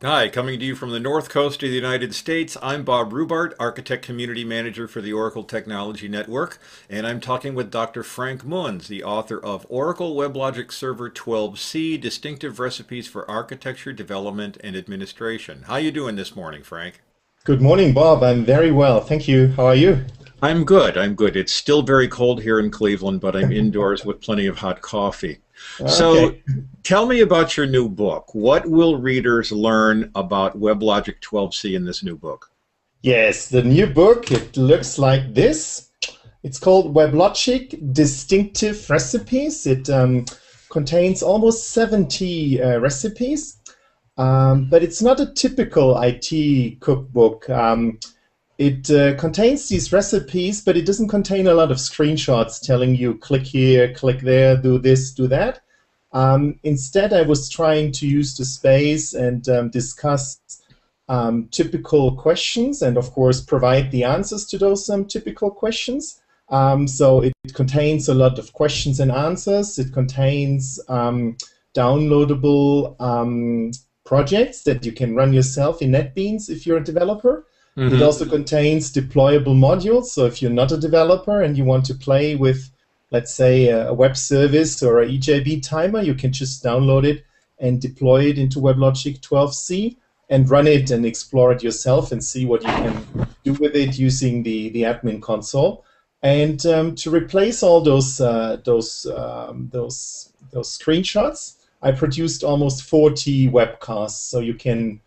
Hi, coming to you from the North Coast of the United States. I'm Bob Rubart, Architect Community Manager for the Oracle Technology Network, and I'm talking with Dr. Frank Munz, the author of Oracle WebLogic Server 12c, Distinctive Recipes for Architecture, Development, and Administration. How you doing this morning, Frank? Good morning, Bob. I'm very well. Thank you. How are you? I'm good. I'm good. It's still very cold here in Cleveland, but I'm indoors with plenty of hot coffee. So Okay. tell me about your new book. What will readers learn about WebLogic 12c in this new book? Yes, the new book, it looks like this. It's called WebLogic Distinctive Recipes. It contains almost 70 recipes, but it's not a typical IT cookbook. It contains these recipes, but it doesn't contain a lot of screenshots telling you click here, click there, do this, do that. Instead, I was trying to use the space and discuss typical questions and, of course, provide the answers to those typical questions. So it contains a lot of questions and answers. It contains downloadable projects that you can run yourself in NetBeans if you're a developer. It Hmm. also contains deployable modules. So if you're not a developer and you want to play with, let's say, a web service or a EJB timer, you can just download it and deploy it into WebLogic 12c and run it and explore it yourself and see what you can do with it using the admin console. And to replace all those screenshots, I produced almost 40 webcasts, so you can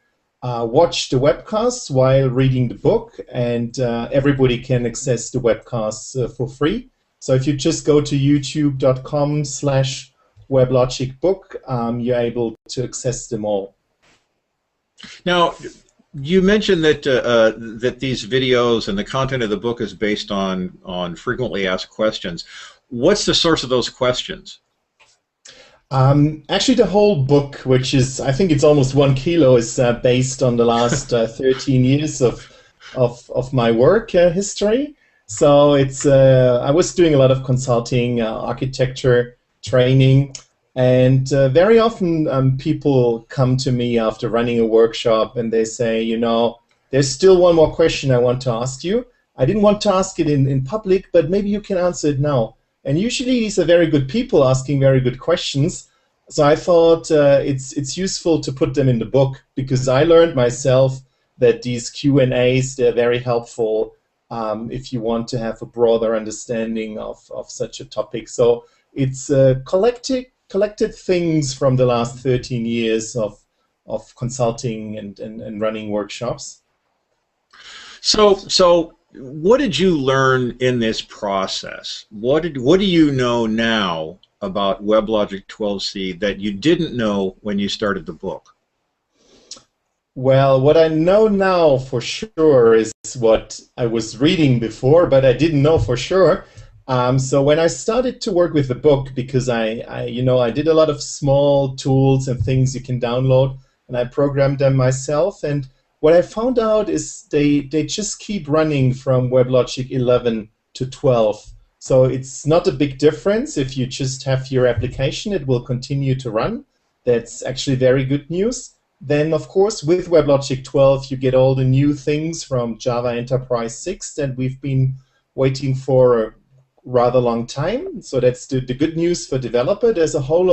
watch the webcasts while reading the book, and everybody can access the webcasts for free. So if you just go to youtube.com/weblogicbook, you're able to access them all. Now, you mentioned that that these videos and the content of the book is based on frequently asked questions. What's the source of those questions? Actually, the whole book, which is, I think it's almost 1 kilo, is based on the last 13 years of my work history. So I was doing a lot of consulting, architecture training, and very often people come to me after running a workshop and they say, there's still one more question I want to ask you. I didn't want to ask it in public, but maybe you can answer it now. And usually these are very good people asking very good questions. So I thought it's useful to put them in the book because I learned myself that these Q&As, they're very helpful if you want to have a broader understanding of such a topic. So it's collected things from the last 13 years of consulting and running workshops. So what did you learn in this process? What do you know now about WebLogic 12c that you didn't know when you started the book? Well, what I know now for sure is what I was reading before, but I didn't know for sure. So when I started to work with the book, because I did a lot of small tools and things you can download, and I programmed them myself. And what I found out is they just keep running from WebLogic 11 to 12. So it's not a big difference. If you just have your application, it will continue to run. That's actually very good news. Then, of course, with WebLogic 12, you get all the new things from Java Enterprise 6 that we've been waiting for a rather long time. So that's the good news for developer. There's a whole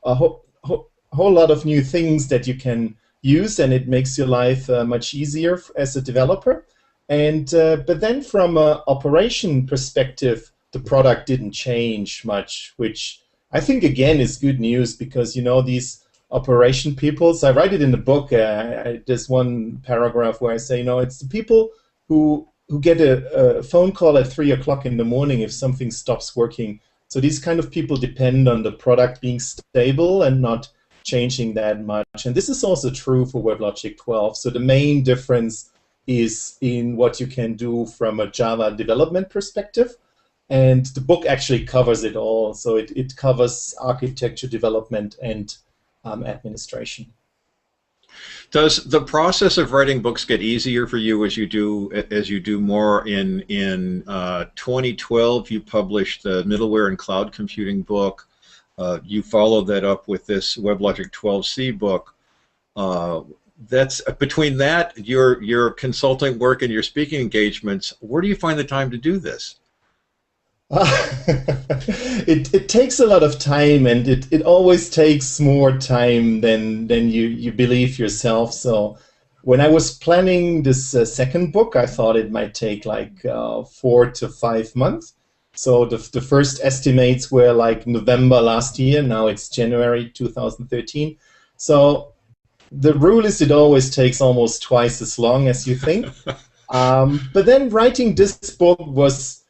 lot of new things that you can use, and it makes your life much easier as a developer. And but then from an operation perspective, the product didn't change much, which I think again is good news because these operation people. So I write it in the book. There's one paragraph where I say, it's the people who get a phone call at 3 o'clock in the morning if something stops working. So these kind of people depend on the product being stable and not changing that much. And this is also true for WebLogic 12. So the main difference is in what you can do from a Java development perspective. And the book actually covers it all. So it covers architecture development and administration. Does the process of writing books get easier for you as you do more? In 2012, you published the middleware and cloud computing book. You followed that up with this WebLogic 12c book. That's between that, your consulting work and your speaking engagements. Where do you find the time to do this? It takes a lot of time, and it always takes more time than you believe yourself. So when I was planning this second book, I thought it might take like 4 to 5 months. So the first estimates were like November last year. Now it's January 2013. So the rule is it always takes almost twice as long as you think. But then writing this book was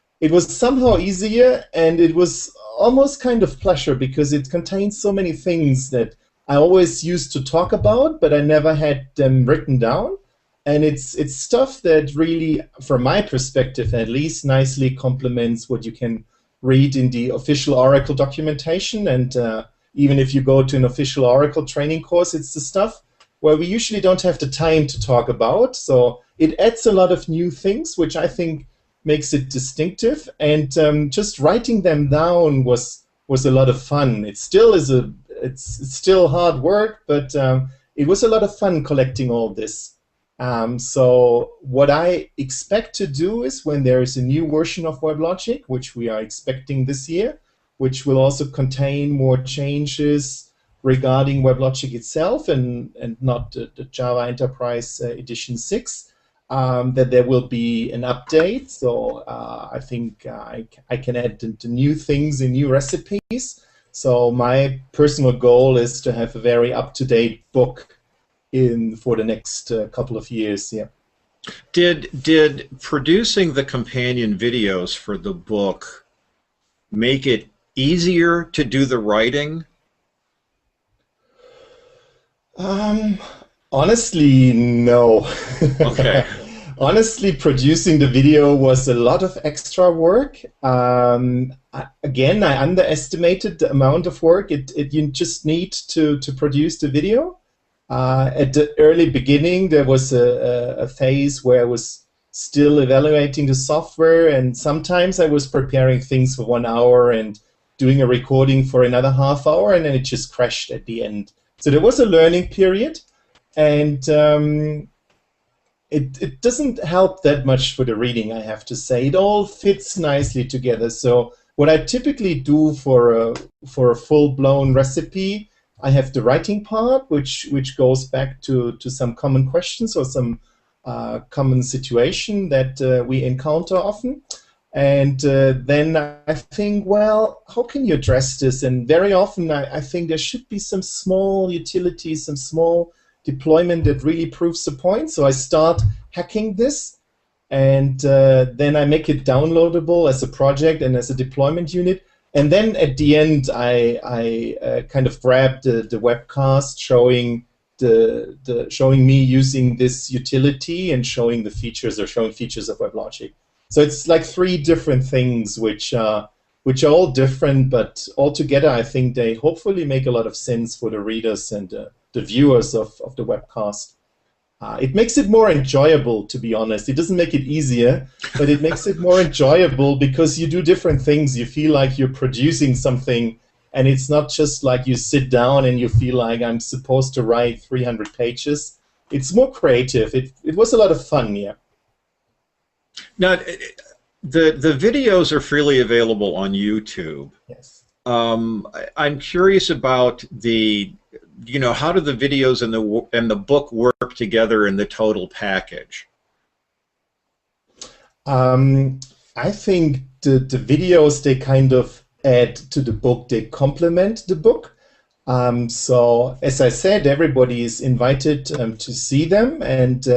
somehow easier, and it was almost kind of pleasure because it contains so many things that I always used to talk about, but I never had them written down. And it's stuff that really, from my perspective at least, nicely complements what you can read in the official Oracle documentation. And even if you go to an official Oracle training course, it's the stuff where we usually don't have the time to talk about. So it adds a lot of new things, which I think makes it distinctive. And just writing them down was a lot of fun. It still is it's still hard work, but it was a lot of fun collecting all this. So what I expect to do is when there is a new version of WebLogic, which we are expecting this year, which will also contain more changes regarding WebLogic itself and not the Java Enterprise Edition 6, that there will be an update. So I think I can add the new things and new recipes. So my personal goal is to have a very up-to-date book for the next couple of years. Yeah. Did producing the companion videos for the book make it easier to do the writing? Honestly, no. Okay. Honestly, producing the video was a lot of extra work. Again, I underestimated the amount of work you just need to produce the video. At the early beginning, there was a phase where I was still evaluating the software, and sometimes I was preparing things for 1 hour and doing a recording for another half hour, and then it just crashed at the end. So there was a learning period, and it doesn't help that much for the reading, I have to say. It all fits nicely together. So what I typically do for a full-blown recipe, I have the writing part, which goes back to some common questions or some common situation that we encounter often. And then I think, well, how can you address this? And very often I think there should be some small utility, some small deployment that really proves the point. So I start hacking this, and then I make it downloadable as a project and as a deployment unit. And then at the end, I kind of grab the webcast showing showing me using this utility and showing the features or showing features of WebLogic. So it's like 3 different things which are all different, but altogether I think they hopefully make a lot of sense for the readers and the viewers of the webcast. It makes it more enjoyable, to be honest. It doesn't make it easier, but it makes it more enjoyable because you do different things. You feel like you're producing something, and it's not just like you sit down and you feel like I'm supposed to write 300 pages. It's more creative. It was a lot of fun, yeah. Now, the videos are freely available on YouTube. Yes. I'm curious about how do the videos and the book work together in the total package? I think the videos, they kind of add to the book. They complement the book. So as I said, everybody is invited to see them, and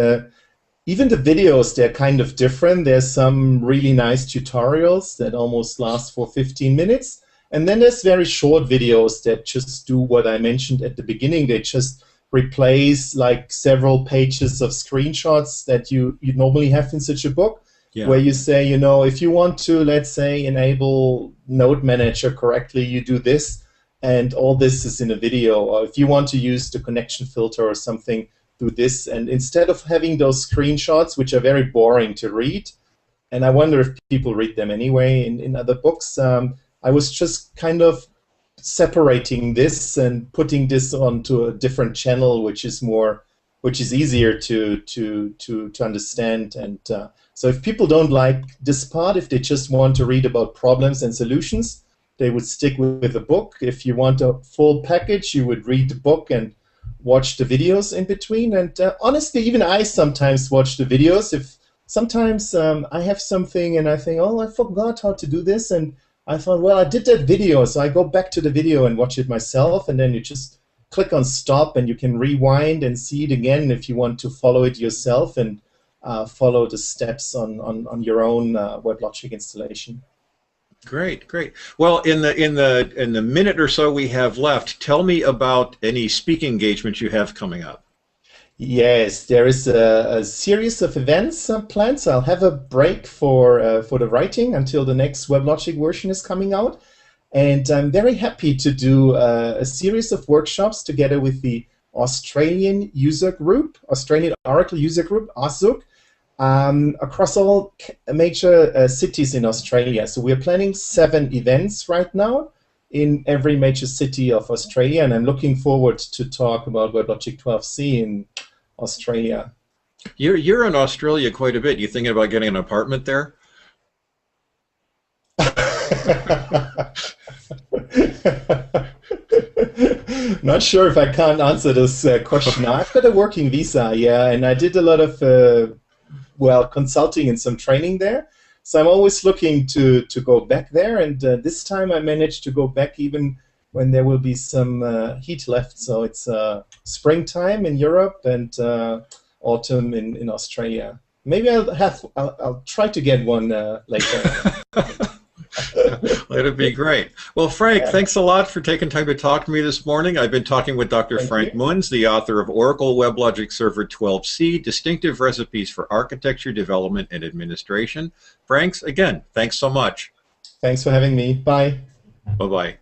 even the videos, they're kind of different. There's some really nice tutorials that almost last for 15 minutes. And then there's very short videos that just do what I mentioned at the beginning. They just replace like several pages of screenshots that you normally have in such a book, where you say, if you want to, let's say, enable Node Manager correctly, you do this, and all this is in a video. Or if you want to use the connection filter or something, do this. And instead of having those screenshots, which are very boring to read, and I wonder if people read them anyway in other books, I was just kind of separating this and putting this onto a different channel, which is more which is easier to understand. And so if people don't like this part, if they just want to read about problems and solutions, they would stick with the book. If you want a full package, you would read the book and watch the videos in between. And honestly, even I sometimes watch the videos. If sometimes I have something and I think, oh, I forgot how to do this, and I thought, well, I did that video, so I go back to the video and watch it myself, and then you just click on stop and you can rewind and see it again if you want to follow it yourself and follow the steps on your own WebLogic installation. Great, great. Well, in the minute or so we have left, tell me about any speaking engagements you have coming up. Yes, there is a series of events planned. So I'll have a break for the writing until the next WebLogic version is coming out, and I'm very happy to do a series of workshops together with the Australian user group, Australian Oracle user group, AUSUG, across all major cities in Australia. So we're planning 7 events right now in every major city of Australia, and I'm looking forward to talk about WebLogic 12c in Australia. You're in Australia quite a bit. You thinking about getting an apartment there? Not sure if I can't answer this question. I've got a working visa, yeah, and I did a lot of well, consulting and some training there. So I'm always looking to go back there, and this time I managed to go back even when there will be some heat left. So it's springtime in Europe and autumn in Australia. Maybe I'll try to get one later. That'd be great. Well, Frank, thanks a lot for taking time to talk to me this morning. I've been talking with Dr. Frank Munz, the author of Oracle WebLogic Server 12c, Distinctive Recipes for Architecture, Development, and Administration. Frank, again, thanks so much. Thanks for having me. Bye. Bye-bye.